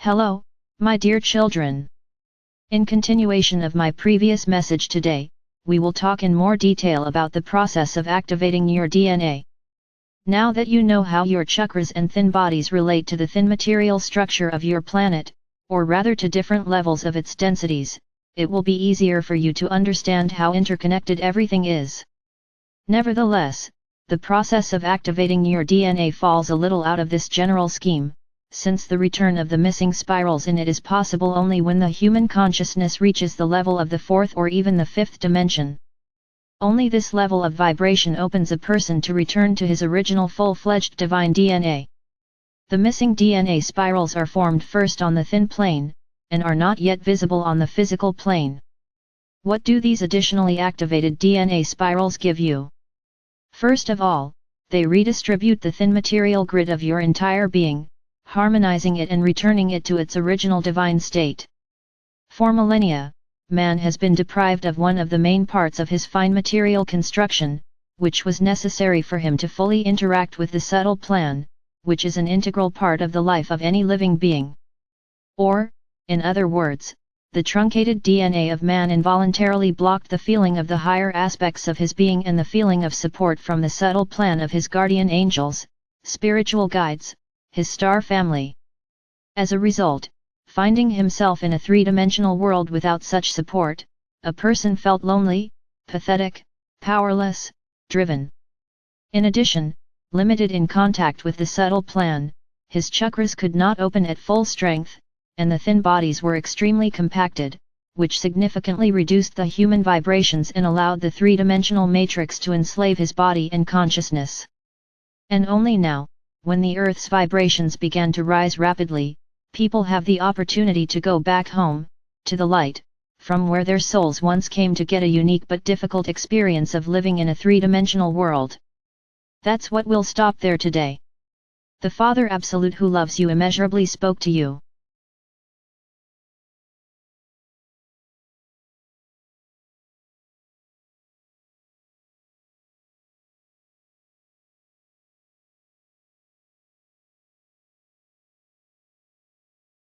Hello, my dear children. In continuation of my previous message today, we will talk in more detail about the process of activating your DNA. Now that you know how your chakras and thin bodies relate to the thin material structure of your planet, or rather to different levels of its densities, it will be easier for you to understand how interconnected everything is. Nevertheless, the process of activating your DNA falls a little out of this general scheme, since the return of the missing spirals in it is possible only when the human consciousness reaches the level of the fourth or even the fifth dimension. Only this level of vibration opens a person to return to his original full-fledged divine DNA. The missing DNA spirals are formed first on the thin plane, and are not yet visible on the physical plane. What do these additionally activated DNA spirals give you? First of all, they redistribute the thin material grid of your entire being, harmonizing it and returning it to its original divine state. For millennia, man has been deprived of one of the main parts of his fine material construction, which was necessary for him to fully interact with the subtle plan, which is an integral part of the life of any living being. Or, in other words, the truncated DNA of man involuntarily blocked the feeling of the higher aspects of his being and the feeling of support from the subtle plan of his guardian angels, spiritual guides, his star family. As a result, finding himself in a three-dimensional world without such support, a person felt lonely, pathetic, powerless, driven. In addition, limited in contact with the subtle plan, his chakras could not open at full strength, and the thin bodies were extremely compacted, which significantly reduced the human vibrations and allowed the three-dimensional matrix to enslave his body and consciousness. And only now, when the Earth's vibrations began to rise rapidly, people have the opportunity to go back home, to the light, from where their souls once came to get a unique but difficult experience of living in a three-dimensional world. That's what we'll stop there today. The Father Absolute who loves you immeasurably spoke to you.